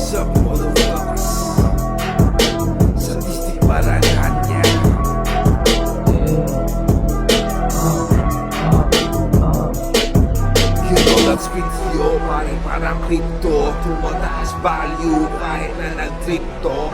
what's up, motherfuckers? Sadistic para kanya. You know that's video, parang crypto. Tumataas value kahit na nag-crypto.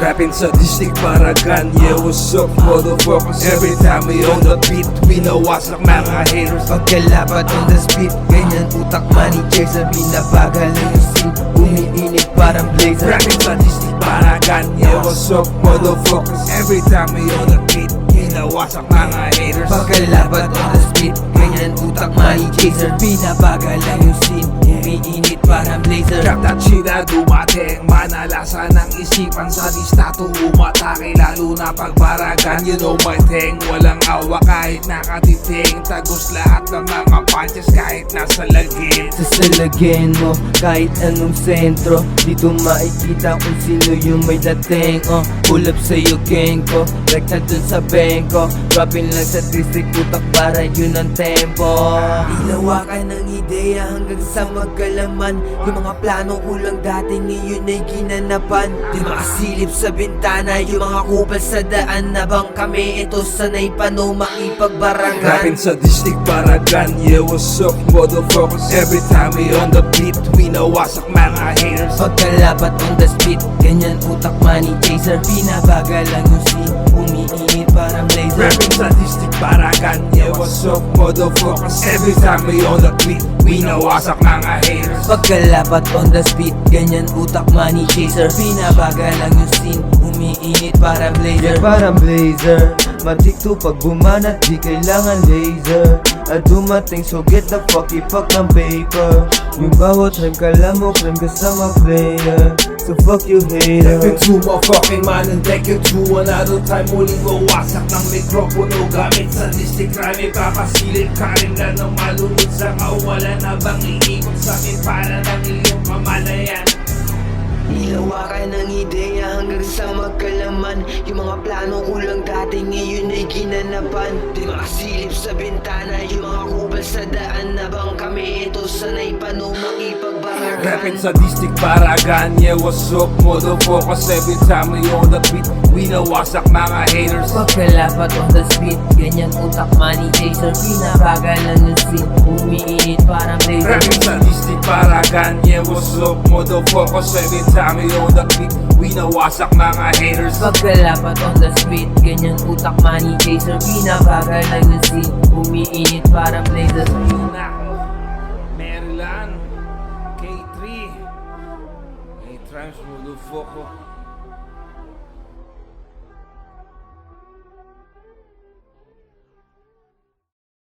Rapping sadistic para Kanye. What's up, motherfuckers? Every time we on the beat, winawasak mga haters. Pagkalapat on the speed, ganyan utak money chaser. Binabagal lang yung scene, umiinit parang blazer. Rapping sadistic para Kanye. What's up, motherfuckers? Every time we on the beat, winawasak mga haters. Pagkalapat on the speed, ganyan utak money chaser. Binabagal lang yung scene, umiinit parang blazer. Trap that shit na dumating, manalasa ng isipan sa listato umatake. Lalo na pagbaragan, you know my thing. Walang awa kahit nakatiting, tagos lahat ng mga punches kahit nasa lagim. Sasalagyan mo kahit anong sentro, dito makikita kung sino yung may dating. Pull up sa'yo gang ko, rekta dun sa bengko. Rapping lang sa district, utak para yun ang tempo. Ilawakan ng ideya hanggang sa magkalaman. Yung mga plano ko lang dati ngayon ay ginanapan. Di makasilip sa bintana, yung mga kupal sa daan. Nabang kami ito sanay pa no makipagbarangan. Rapping sadistic para Kanye. What's up, motherfuckers? Every time we on the beat, winawasak mga haters. Pagkalapat on the speed, ganyan utak money chaser. Binabagal lang yung scene, umiinit parang blazer. Rapping sadistic para Kanye. What's up, motherfuckers? Every time we on the beat, winawasak mga haters. Pagkalapat on the speed, ganyan utak money chaser. Binabagal lang yung scene, umiinit parang blazer. Parang blazer, matik to pag bumanat, di kailangan laser. At dumating so get the fuck, ipak ng paper. Yung bawat rhyme kala mo, crime kasama player. So fuck you hater. Rapping to my fucking man and take you to another time. Muling wawasak ng mikropono gamit sadistic rhyme. Ipapasilip ka rin na ng malunod sa kawalan. Habang iikot sa akin para ng iyong kamalayan. Ilawakan ng ideya hanggang sa magkalaman. Yung mga plano ko lang dati ngayon ay ginanapan. Di makasilip sa bintana, yung mga kupal sa daan. Nabang kami ito sanay pa no makipagbarangan. Rapping sadistic para Kanye. What's up, motherfuckers? Every time we on the beat, winawasak mga haters. Pagkalapat on the speed, ganyan utak money chaser. Binabagal lang yung scene, umiinit parang blazer. Rapping sadistic para Kanye. What's up, motherfuckers? Every time we on the beat, winawasak mga haters. Pagkalapat on the speed, ganyan utak money chaser. Binabagal lang yung scene, umiinit parang blazer. Yun ako, Maryland, K3, 8 times motherfucker.